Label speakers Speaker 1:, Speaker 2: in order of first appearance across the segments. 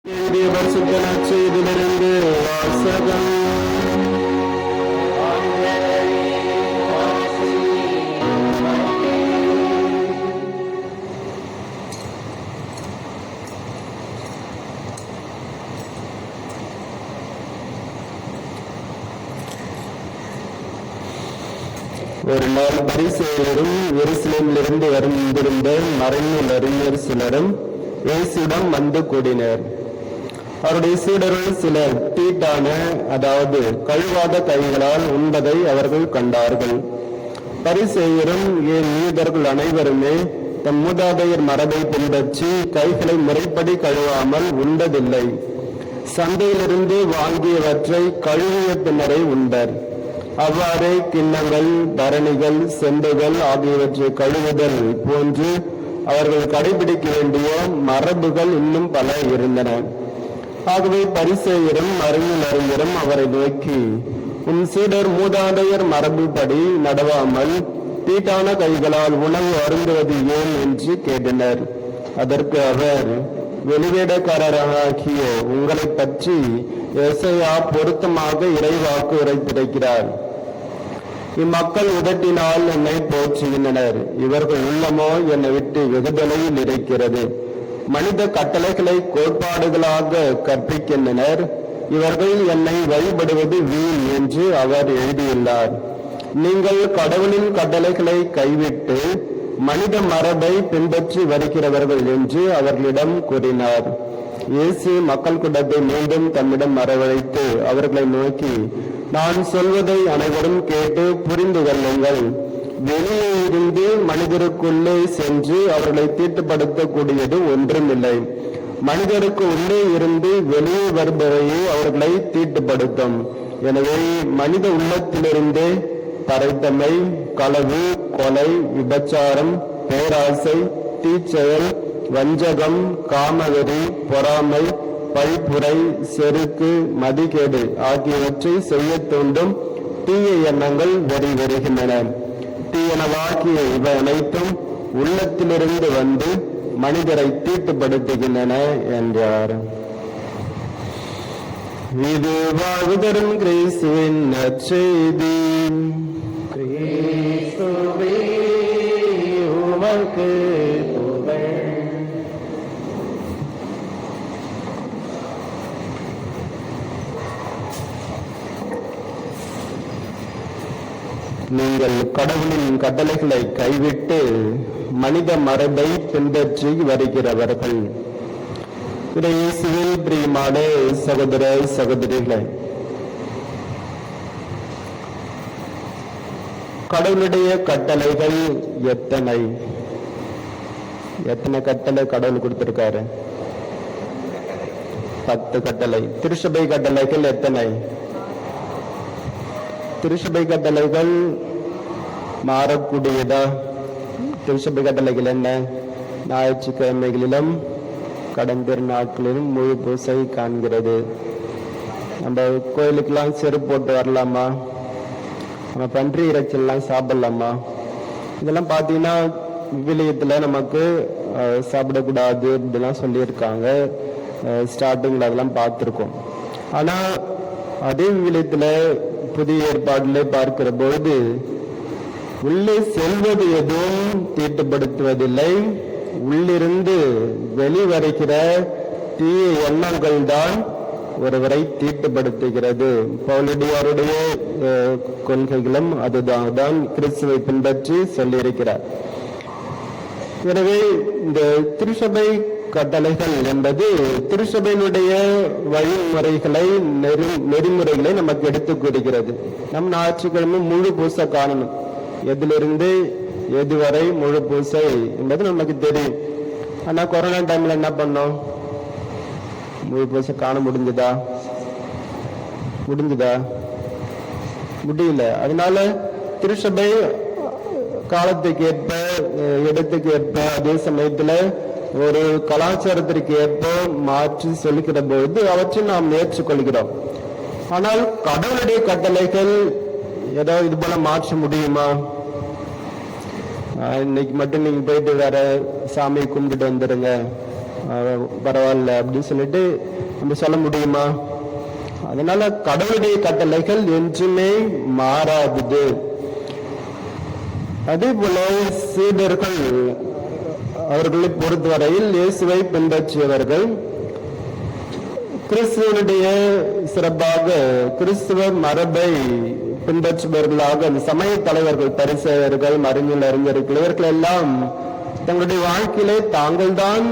Speaker 1: பரிசுத்த நற்செய்தியிலிருந்து வாசகம். ஒரு நாள் பரிசேயரும் எருசலேமிலிருந்து வந்திருந்த மறைநூல் அறிஞர் சிலரும் இயேசுவிடம் வந்து கூடினர். அவருடைய சீடர்கள் சிலர் தீட்டான, அதாவது கழுவாத கைகளால் உண்பதை அவர்கள் கண்டார்கள். பரிசேயரும் யூதர்கள் அனைவருமே தம் மூதாதையர் மரபை பின்பற்றி கைகளை முறைப்படி கழுவாமல் உண்டதில்லை. சந்தையிலிருந்து வாங்கியவற்றை கழுவிய பின்னரை உண்பர். அவ்வாறே கிண்ணங்கள், பரணிகள், செம்புகள் ஆகியவற்றை கழுவுதல் போன்று அவர்கள் கடைபிடிக்க வேண்டிய மரபுகள் இன்னும் பல இருந்தன. ஆகவே பரிசேயரும் மறைநூல் அறிஞரும் அவரை நோக்கி, உன் சீடர் மூதாதையர் மரபுப்படி நடவாமல் தீட்டான கைகளால் உணவு அருந்துவது ஏன் என்று கேட்டனர். அதற்கு அவர், வெளிவேடக்காரராகிய உங்களை பற்றி எசையா பொருத்தமாக இறைவாக்கு உரைத்திருக்கிறார். இம்மக்கள் உதட்டினால் என்னை போற்றுகின்றனர், இவர்கள் உள்ளமோ என்னை விட்டு வெகு தொலைவில் இருக்கிறது. மனித கட்டளைகளை கோட்பாடுகளாக கற்பிக்கின்றனர், இவர்கள் என்னை வழிபடுவது வீண் என்று அவர் எழுதியுள்ளார். நீங்கள் கடவுளின் கட்டளைகளை கைவிட்டு மனித மரபை பின்பற்றி வருகிறவர்கள் என்று அவர்களிடம் கூறினார். இயேசு மக்கள் கூட்டத்தை மீண்டும் தம்மிடம் வரவழைத்து அவர்களை நோக்கி, நான் சொல்வதை அனைவரும் கேட்டு புரிந்து கொள்ளுங்கள். வெளியே இருந்து மனிதருக்குள்ளே சென்று அவர்களை தீட்டுப்படுத்தக்கூடியது ஒன்றுமில்லை. மனிதருக்கு உள்ளே இருந்து வெளியே வருபவையே அவர்களை தீட்டுப்படுத்தும். எனவே மனித உள்ளத்திலிருந்தே பறைத்தமை, களவு, கொலை, விபச்சாரம், பேராசை, தீச்செயல், வஞ்சகம், காமவெறி, பொறாமை, பழிப்புரை, செருக்கு, மதிகேடு ஆகியவற்றை செய்ய தூண்டும் தீய எண்ணங்கள் வருகின்றன. தீயனவாகிய இவை அனைத்தும் உள்ளத்திலிருந்து வந்து மனிதரை தீட்டுப்படுத்துகின்றன என்றார். இது வாழ்வு தரும் கிறிஸ்துவின் நற்செய்தி. கிறிஸ்துவே உமக்கு புகழ். நீங்கள் கடவுளின் கட்டளைகளை கைவிட்டு மனித மரபை பின்பற்றி வருகிறவர்கள். இயேசுவில் பிரியமான சகோதர சகோதரிகளை, கடவுளுடைய கட்டளைகள் எத்தனை கட்டளை கடவுள் கொடுத்திருக்காரு? 10 கட்டளை. திருச்சபை கட்டளைகள் எத்தனை? திருச்சபை கட்டளைகள் மாறக்கூடியதா? திருச்சபை கட்டளைகள் என்ன? ஞாயிற்றுக்கிழமைகளிலும் கடந்த நாட்களிலும் முழு பூசை காண்கிறது. நம்ம கோயிலுக்கெல்லாம் செருப்பு போட்டு வரலாமா? நம்ம பன்றி இறைச்சல்லாம் சாப்பிடலாமா? இதெல்லாம் பார்த்தீங்கன்னா விவிலியத்தில் நமக்கு சாப்பிடக்கூடாது அப்படிலாம் சொல்லியிருக்காங்க. ஸ்டார்டிங்கில் அதெல்லாம் பார்த்துருக்கோம். ஆனால் அதே விவிலியத்தில் புதிய ஏற்பாடுல பார்க்கிற பொழுது உள்ளே செல்வது எதுவும் தீட்டுப்படுத்துவதில்லை. உள்ளிருந்து வெளிவருகிற தீய எண்ணங்கள் தான் ஒருவரை தீட்டுப்படுத்துகிறது. பவுலடியாருடைய கொள்கைகளும் அதுதான் கிறிஸ்துவை பின்பற்றி சொல்லியிருக்கிறார். எனவே இந்த திருச்சபை கட்டளைகள் என்பது திருச்சபையினுடைய வழிமுறைகளை, நெறிமுறைகளை நமக்கு எடுத்து கூறுகிறது. நம் ஞாயிற்றுக்கிழமை முழு பூசை காணணும். எதிலிருந்து எதுவரை முழு பூசை என்பது நமக்கு தெரியும். ஆனா கொரோனா டைம்ல என்ன பண்ணோம்? முழு பூசை காண முடிஞ்சதா? முடியல. அதனால திருச்சபை காலத்துக்கு ஏற்ப, இடத்துக்கு ஏற்ப, அதே சமயத்துல ஒரு கலாச்சாரத்திற்கு ஏற்ப மாற்றி சொல்லுகிற பொழுது அவற்றை நாம் ஏற்றுக்கொள்கிறோம். ஆனால் கடவுளுடைய கட்டளைகள் ஏதாவது இது போல மாற்ற முடியுமா? இன்னைக்கு மட்டும் நீங்க போயிட்டு வேற சாமியை கும்பிட்டு வந்துடுங்க, பரவாயில்ல அப்படின்னு சொல்லிட்டு நம்ம சொல்ல முடியுமா? அதனால கடவுளுடைய கட்டளைகள் என்றுமே மாறாதது. அதே போல சீடர்கள் அவர்களை பொறுத்தவரையில் இயேசுவை பின்பற்றியவர்கள் கிறிஸ்துவனுடைய சிறப்பாக கிறிஸ்துவ மரபை பின்பற்றுபவர்களாக அந்த சமய தலைவர்கள், பரிசேயர்கள், அறிஞர்கள் இவர்கள் எல்லாம் தங்களுடைய வாழ்க்கையிலே தாங்கள் தான்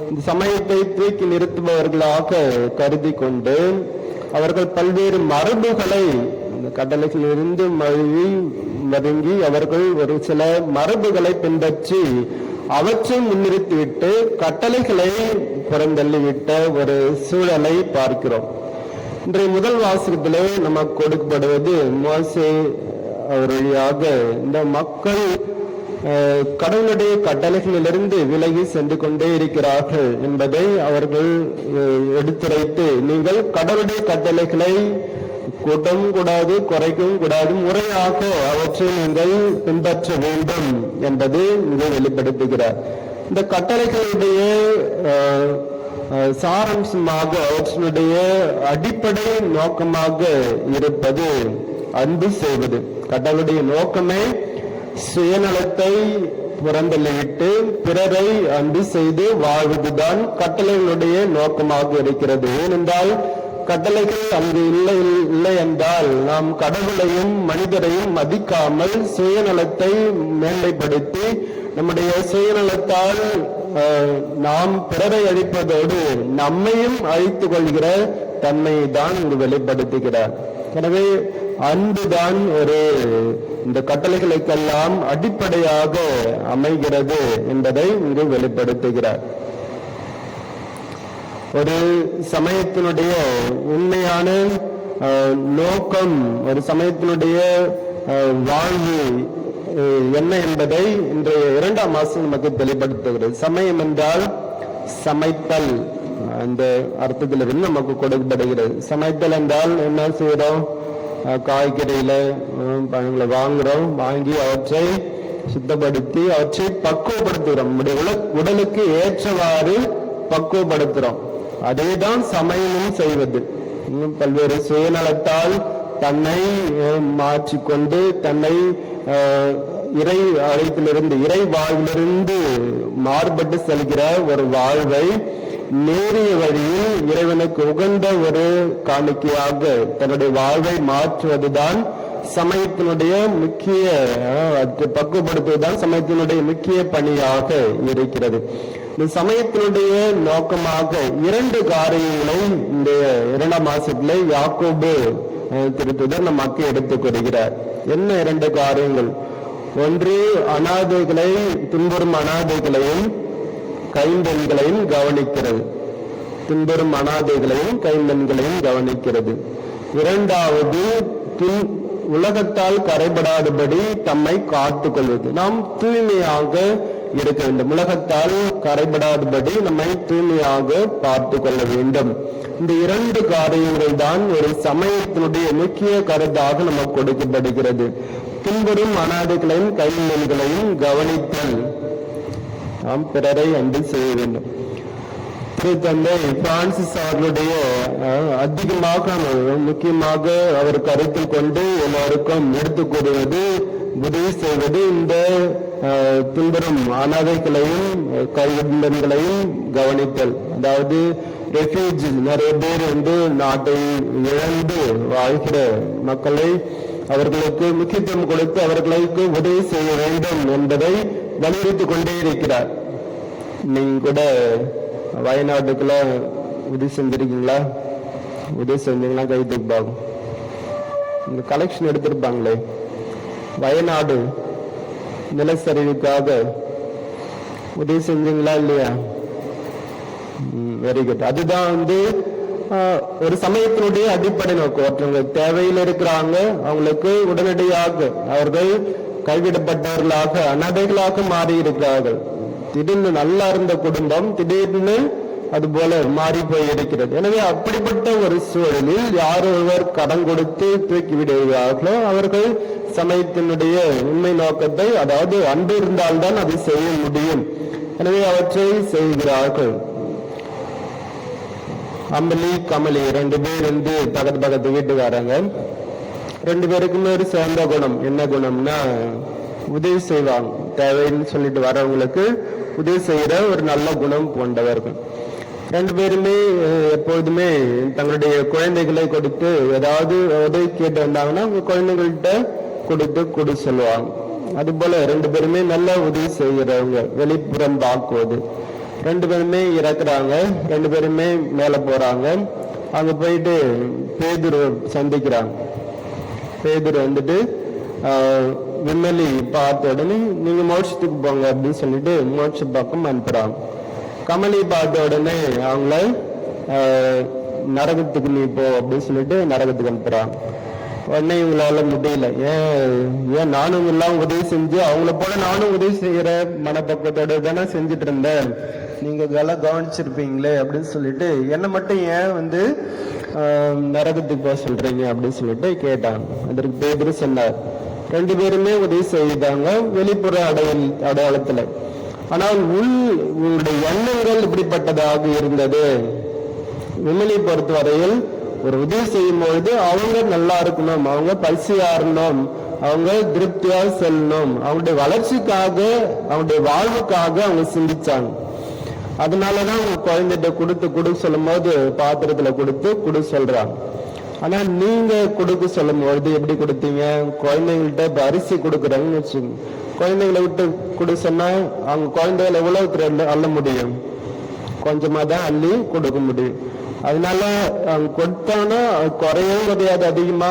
Speaker 1: இந்த சமயத்தை தூக்கி நிறுத்துபவர்களாக கருதி கொண்டு அவர்கள் பல்வேறு மரபுகளை இந்த கட்டளைகளிலிருந்து மருங்கி அவர்கள் ஒரு சில மரபுகளை பின்பற்றி அவற்றை முன்னிறுத்திவிட்டு கட்டளைகளை புறந்தள்ளிவிட்ட ஒரு சூழலை பார்க்கிறோம். இன்றைய முதல் வாசகத்திலே நமக்கு கொடுக்கப்படுவது மோசே அவர் வழியாக இந்த மக்கள் கடவுளுடைய கட்டளைகளிலிருந்து விலகி சென்று கொண்டே இருக்கிறார்கள் என்பதை அவர்கள் எடுத்துரைத்து, நீங்கள் கடவுளுடைய கட்டளைகளை கூட்டவும் கூடாது, குறைக்கவும் கூடாது, முறையாக அவற்றை நீங்கள் பின்பற்ற வேண்டும் என்பது இங்கே வெளிப்படுத்துகிறார். இந்த கட்டளைகளுடைய சாரம்சமாக அவற்றினுடைய அடிப்படை நோக்கமாக இருப்பது அன்பு செய்வது. கடவுளுடைய நோக்கமே சுயநலத்தை புறந்தள்ளிவிட்டு பிறரை அன்பு செய்து வாழ்வதுதான் கட்டளைகளுடைய நோக்கமாக இருக்கிறது. ஏனென்றால் கட்டளைகள் அங்கு இல்லை என்றால் நாம் கடவுளையும் மனிதரையும் மதிக்காமல் சுயநலத்தை மேன்மைப்படுத்தி நம்முடைய சுயநலத்தால் நாம் பிறரை அழிப்பதோடு நம்மையும் அழித்துக் கொள்கிற தன்மையை தான் இங்கு வெளிப்படுத்துகிறார். எனவே அன்புதான் இந்த கட்டளைகளுக்கெல்லாம் அடிப்படையாக அமைகிறது என்பதை இங்கு வெளிப்படுத்துகிறார். ஒரு சமயத்தினுடைய உண்மையான நோக்கம், ஒரு சமயத்தினுடைய வாழ்வு என்ன என்பதை இன்றைய 2ஆம் மாசம் நமக்கு தெளிவுபடுத்துகிறது. சமயம் என்றால் சமைத்தல், அந்த அர்த்தத்திலிருந்து நமக்கு கொடுக்கப்படுகிறது. சமைத்தல் என்றால் என்ன செய்யறோம்? காய்கறியில பழங்களை வாங்குறோம், வாங்கி அவற்றை சுத்தப்படுத்தி அவற்றை பக்குவப்படுத்துகிறோம், நம்முடைய உடலுக்கு ஏற்றவாறு பக்குவப்படுத்துறோம். அதேதான் சமயமும் செய்வது. பல்வேறு சுயநலத்தால் தன்னை மாற்றிக்கொண்டு தன்னை இறை அழைப்பிலிருந்து, இறை வாழ்விலிருந்து மாறுபட்டு செல்கிற ஒரு வாழ்வை நேரிய வழியில் இறைவனுக்கு உகந்த ஒரு காணிக்கையாக தன்னுடைய வாழ்வை மாற்றுவதுதான் சமயத்தினுடைய முக்கிய, பக்குவப்படுத்துவதுதான் சமயத்தினுடைய முக்கிய பணியாக இருக்கிறது. இந்த சமயத்தினுடைய நோக்கமாக 2 காரியங்களை இந்த 2ஆம் மாசத்துல யாக்கோபு திருத்துதர் நமக்கு எடுத்துக் கொள்கிறார். என்ன 2 காரியங்கள்? ஒன்று, அனாதைகளை, துன்புறும் அனாதைகளையும் கைம்பெண்களையும் கவனிக்கிறது. துன்புறும் அனாதைகளையும் கைம்பெண்களையும் கவனிக்கிறது. 2வது, உலகத்தால் கரைபடாதபடி தம்மை காத்துக் கொள்வது. நாம் தூய்மையாக இருக்க வேண்டும். உலகத்தால் கரைபடாதபடி நம்மை தூய்மையாக பார்த்து கொள்ள வேண்டும். இந்த 2 காரியங்கள் தான் ஒரு சமயத்தினுடைய முக்கிய கருத்தாக நமக்கு கொடுக்கப்படுகிறது. துன்புறும் அனாதைகளையும் கைம்பெண்களையும் கவனித்தல். நாம் பிறரை அன்பு செய்ய வேண்டும். திருத்தந்தை பிரான்சிஸ் அவர்களுடைய அதிகமாக முக்கியமாக அவர் கருத்தில் கொண்டு எல்லாருக்கும் எடுத்துக் கூறுவது, உதவி செய்வது இந்த துன்புறும் அனாதைகளையும் கைம்பெண்களையும் கவனித்தல். அதாவது ரெஃப்யூஜி, நிறைய பேர் நாட்டை இழந்து வாழ்கிற மக்களை அவர்களுக்கு முக்கியத்துவம் கொடுத்து அவர்களுக்கு உதவி செய்ய வேண்டும் என்பதை வலியுறுத்திக் கொண்டே இருக்கிறார். நீங்க கூட வயநாட்டுக்குள்ள உதவி செஞ்சிருக்கீங்களா? உதவி செஞ்சீங்களா? கை தூப்பாகும். இந்த கலெக்ஷன் எடுத்திருப்பாங்களே, வயநாடு நிலச்சரிவுக்காக உதவி செஞ்சீங்களா இல்லையா? Very good. அதுதான் ஒரு சமயத்தினுடைய அடிப்படை நோக்கம். ஒருத்தவங்க தேவையில் இருக்கிறாங்க, அவங்களுக்கு உடனடியாக அவர்கள் கைவிடப்பட்டவர்களாக அனாதைகளாக மாறி இருக்கிறார்கள். திடீர்னு நல்லா இருந்த குடும்பம் திடீர்னு அது போல மாறி போய் இருக்கிறது. எனவே அப்படிப்பட்ட ஒரு சூழலில் யார் ஒருவர் கடன் கொடுத்து தூக்கி விடுகிறார்களோ அவர்கள் சமயத்தினுடைய உண்மை நோக்கத்தை, அதாவது அன்பு இருந்தால்தான் அதை செய்ய முடியும் எனவே அவற்றை செய்கிறார்கள். அம்பலி கமலி 2 பேர் வந்து பக்கத்து வீட்டுக்காரங்க. 2 பேருக்குமே ஒரு சிறந்த குணம். என்ன குணம்னா உதவி செய்வாங்க. தேவைன்னு சொல்லிட்டு வரவங்களுக்கு உதவி செய்யற ஒரு நல்ல குணம் கொண்டவர்கள். 2 பேருமே எப்பொழுதுமே தங்களுடைய குழந்தைகளை கொடுத்து ஏதாவது உதவி கேட்டு வந்தாங்கன்னா அவங்க குழந்தைகள்கிட்ட கொடு சொல்லுவாங்க. அது போல 2 பேருமே நல்ல உதவி செய்கிறவங்க. வெளிப்புறம் பார்க்குவது. 2 பேருமே இறக்குறாங்க. 2 பேருமே மேல போறாங்க. அங்க போயிட்டு பேதுரு சந்திக்கிறாங்க. பேதுரு வந்துட்டு விமலி பார்த்த உடனே நீங்க மோட்சத்துக்கு போங்க அப்படின்னு சொல்லிட்டு மோட்ச பக்கம் அனுப்புறாங்க. கமலி பார்த்த உடனே அவங்கள நரகத்துக்கு நீ போ அப்படின்னு சொல்லிட்டு நரகத்துக்கு அனுப்புறாங்க. உடனே இவங்களால முடியல. ஏன் நானும் எல்லாம் உதவி செஞ்சு அவங்கள போல நானும் உதவி செய்யற மனப்பக்கத்தோட தானே செஞ்சுட்டு இருந்தேன், நீங்க இதெல்லாம் கவனிச்சிருப்பீங்களே அப்படின்னு சொல்லிட்டு என்ன மட்டும் ஏன் வந்து நரகத்துக்கு போக சொல்றீங்க அப்படின்னு சொல்லிட்டு கேட்டாங்க. அதற்கு பேதுரு சொன்னார், 2 பேருமே உதவி செய்தாங்க வெளிப்புற அடையாளத்துல. ஆனால் உங்களுடைய எண்ணங்கள் இப்படிப்பட்டதாக இருந்தது. விமலை பொறுத்தவரையில் ஒரு உதவி செய்யும் பொழுது அவங்க நல்லா இருக்கணும், அவங்க பசியா இருக்கணும், அவங்க திருப்தியா செல்லணும், அவங்களுடைய வளர்ச்சிக்காக அவங்களுடைய வாழ்வுக்காக அவங்க சிந்திச்சாங்க. அதனாலதான் அவங்க குழந்தைகிட்ட கொடுக்க சொல்லும் போது பாத்திரத்துல கொடு சொல்றாங்க. ஆனா நீங்க கொடுக்க சொல்லும் பொழுது எப்படி கொடுத்தீங்க? குழந்தைங்கள்ட்ட அரிசி கொடுக்குறாங்கன்னு வச்சுக்கோங்க. குழந்தைங்களை விட்டு கொடு சொன்னா அவங்க குழந்தைகள் எவ்வளவு அள்ள முடியும்? கொஞ்சமா தான் அள்ளி கொடுக்க முடியும். அதனால அவங்க கொடுத்தாங்கன்னா குறையவும் கிடையாது, அதிகமா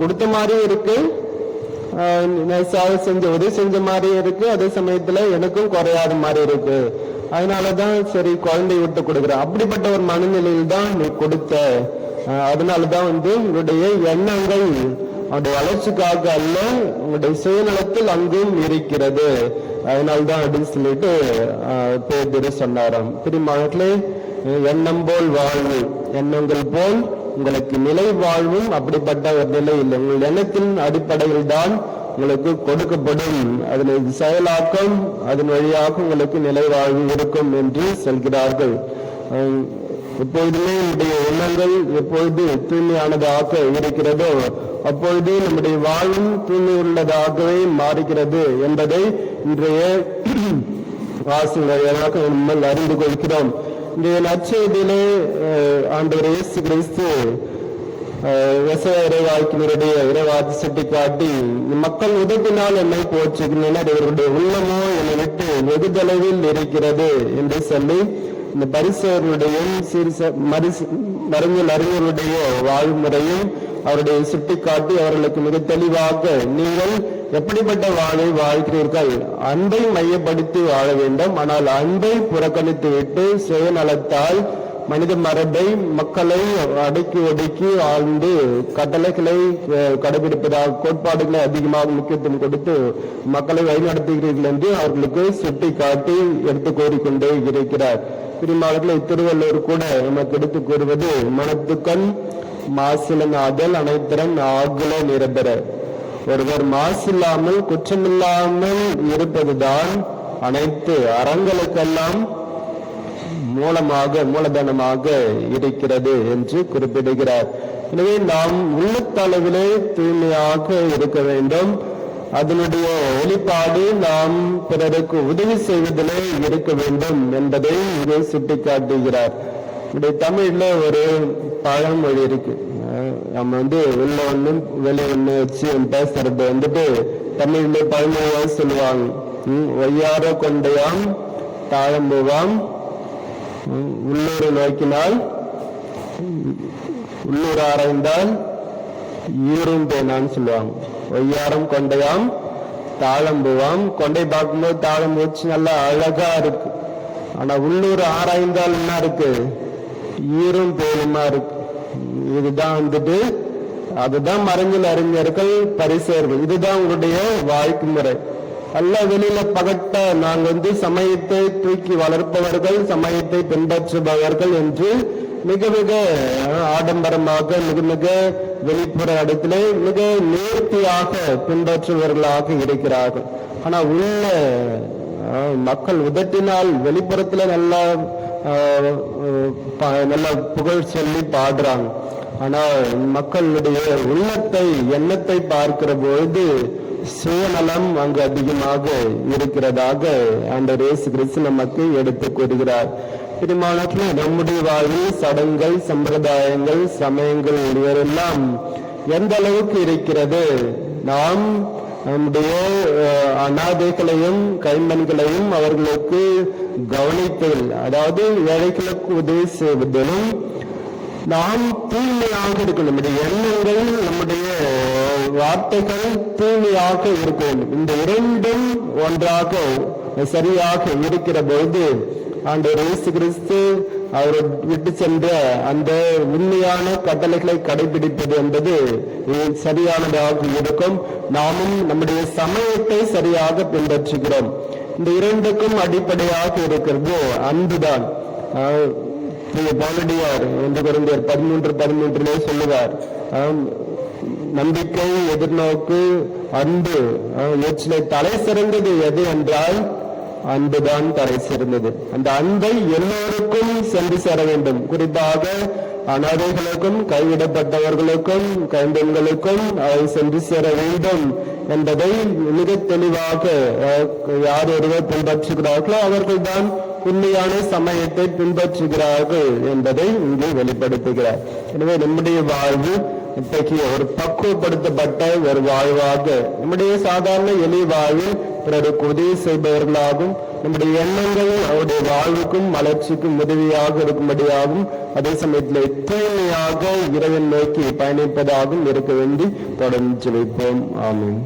Speaker 1: கொடுத்த மாதிரியும் இருக்கு, செஞ்ச உதவி செஞ்ச மாதிரியும் இருக்கு, அதே சமயத்துல எனக்கும் குறையாத மாதிரி இருக்கு. அதனாலதான் சரி குழந்தை விட்டு கொடுக்குறேன். அப்படிப்பட்ட ஒரு மனநிலையில் தான் நீ கொடுத்த. அதனாலதான் வந்து உங்களுடைய எண்ணங்கள் அவருடைய வளர்ச்சிக்காக அல்ல, உங்களுடைய சுயநலத்தில் அங்கும் இருக்கிறது. அதனால்தான் அப்படின்னு சொல்லிட்டு பேதுரு சொன்னாராம். பிரிமானத்திலே எண்ணம் போல் வாழ்வு, எண்ணங்கள் போல் உங்களுக்கு நிலை வாழ்வும் அப்படிப்பட்ட ஒரு நிலை இல்லை. உங்கள் எண்ணத்தின் அடிப்படையில் தான் உங்களுக்கு கொடுக்கப்படும். அதில் செயலாக்கம் அதன் வழியாக உங்களுக்கு நிலை வாழ்வு இருக்கும் என்று சொல்கிறார்கள். எப்பொழுதுமே நம்முடைய எண்ணங்கள் எப்பொழுது தூய்மையானதாக இருக்கிறதோ அப்பொழுது நம்முடைய வாழ்வும் தூய்மை உள்ளதாகவே மாறுகிறது என்பதை இன்றைய வாசகமாக நம்ம அறிந்து கொள்கிறோம். இன்றைய நற்செய்தியிலே ஆண்டவர் இயேசு கிறிஸ்து இறைவாக்கினருடைய இறைவாக்கு சுட்டி காட்டி மக்கள் உதவினால் என்னை போற்றுகின்றனர், இவருடைய உள்ளமோ என்னை விட்டு வெகு தொலைவில் இருக்கிறது என்று சொல்லி இந்த பரிசேயர்களுடையும் மருந்தில் அறிஞருடைய வாழ்முறையும் அவருடைய சுட்டிக்காட்டி அவர்களுக்கு மிக தெளிவாக நீங்கள் எப்படிப்பட்ட வாழை வாழ்கிறீர்கள், அன்பை மையப்படுத்தி வாழ வேண்டும். ஆனால் அன்பை புறக்கணித்து விட்டு சுயநலத்தால் மனித மரபை மக்களை அடக்கி ஒடுக்கி ஆழ்ந்து கட்டளைகளை கடைபிடிப்பதாக கோட்பாடுகளை அதிகமாக முக்கியத்துவம் கொடுத்து மக்களை வழிநடத்துகிறீர்கள் என்று அவர்களுக்கு சுட்டி காட்டி எடுத்து கூறிக்கொண்டே இருக்கிறார். பிரிமாவர்கள் திருவள்ளுவர் கூட நமக்கு எடுத்து கூறுவது மனத்துக்கண் மாசிலன் ஆதல் அனைத்திறன் ஆகுல நிரம்பெற. ஒருவர் மாசில்லாமல் குற்றமில்லாமல் இருப்பதுதான் அனைத்து அறங்களுக்கெல்லாம் மூலதனமாக இருக்கிறது என்று குறிப்பிடுகிறார். எனவே நாம் உள்ளத்தளவிலே தூய்மையாக இருக்க வேண்டும். அதனுடைய வெளிப்பாடு நாம் பிறருக்கு உதவி செய்வதிலே இருக்க வேண்டும் என்பதை இங்கே சுட்டிக்காட்டுகிறார். இடைய தமிழ்ல ஒரு பழமொழி இருக்கு. நம்ம உள்ள ஒண்ணு வெளி ஒண்ணு வச்சு பேசுறது தமிழ்ல பழமொழியாக சொல்லுவாங்க. ஒய்யார கொண்டையாம் தாழம்புவாம் உள்ளூர் நோக்கினால் உள்ளூர் ஆராய்ந்தால் ஈரும் பேனான்னு சொல்லுவாங்க. ஒய்யாரம் கொண்டையாம் தாழம்புவாம். கொண்டை பார்க்கும்போது தாழம்பு வச்சு நல்லா அழகா இருக்கு. ஆனா உள்ளூர் ஆராய்ந்தால் என்ன இருக்கு? ஈரும் பேனுமா இருக்கு. இதுதான் அதுதான் மறைஞ்சல் அறிஞர்கள் பரிசேயர்கள். இதுதான் உங்களுடைய வாழ்க்கை முறை. அல்ல வெளியில பகட்ட நாங்க சமயத்தை தூக்கி வளர்ப்பவர்கள், சமயத்தை பின்பற்றுபவர்கள் என்று மிக மிக ஆடம்பரமாக மிக மிக வெளிப்புற இடத்திலே மிக நேர்த்தியாக பின்பற்றுபவர்களாக இருக்கிறார்கள். ஆனா உள்ள மக்கள் உதட்டினால் வெளிப்புறத்துல நல்லா நல்ல புகழ் சொல்லி பாடுறாங்க. ஆனா மக்களுடைய உள்ளத்தை எண்ணத்தை பார்க்கிற பொழுது சுயநலம் அங்கு அதிகமாக இருக்கிறதாக ஆண்டவர் இயேசு கிறிஸ்து நமக்கு எடுத்து கூறுகிறார். பிரிமானத்துல நம்முடைய வாழ்வில் சடங்குகள், சம்பிரதாயங்கள், சமயங்கள் இவரெல்லாம் எந்த அளவுக்கு இருக்கிறது? நாம் நம்முடைய அநாதைகளையும் கைம்பெண்களையும் அவர்களுக்கு கவனித்தல், அதாவது ஏழைகளுக்கு உதவி செய்வதிலும் நாம் தூய்மையாக இருக்கணும். நம்முடைய எண்ணங்கள், நம்முடைய வார்த்தைகள் தூய்மையாக இருக்க வேண்டும். இந்த இரண்டும் ஒன்றாக சரியாக இருக்கிற பொழுது ஆண்டவர் இயேசு கிறிஸ்து அவர் விட்டு சென்ற அந்த உண்மையான கட்டளைகளை கடைபிடிப்பது என்பது சரியானதாக இருக்கும். நாமும் நம்முடைய சமயத்தை சரியாக பின்பற்றுகிறோம். இந்த இரண்டுக்கும் அடிப்படையாக இருக்கிறது அன்புதான். பாலடியார் 1 கொரிந்தியர் 13:13 சொல்லுவார், நம்பிக்கை, எதிர்நோக்கு, அன்பு இவற்றிலே தலை சிறந்தது எது என்றால் அன்புதான் தலை சிறந்தது. அந்த அன்பை எல்லோருக்கும் சென்று சேர வேண்டும். குறிப்பாக அனாதைகளுக்கும், கைவிடப்பட்டவர்களுக்கும், கைம்பெண்களுக்கும் அதை சென்று சேர வேண்டும் என்பதை மிக தெளிவாக யார் ஒருவர் பின்பற்றுகிறார்களோ அவர்கள்தான் உண்மையான சமயத்தை பின்பற்றுகிறார்கள் என்பதை இங்கே வெளிப்படுத்துகிறார். எனவே நம்முடைய வாழ்வு இத்தகைய ஒரு பக்குவப்படுத்தப்பட்ட ஒரு வாழ்வாக, நம்முடைய சாதாரண எளிய வாழ்வில் பிறருக்கு உதவி செய்பவர்களாகவும், நம்முடைய எண்ணங்கள் அவருடைய வாழ்வுக்கும் வளர்ச்சிக்கும் உதவியாக இருக்கும்படியாகவும், அதே சமயத்தில் தூய்மையாக இறைவன் நோக்கி பயணிப்பதாகவும் இருக்க வேண்டி தொடர்ந்து ஜெபிப்போம். ஆமென்.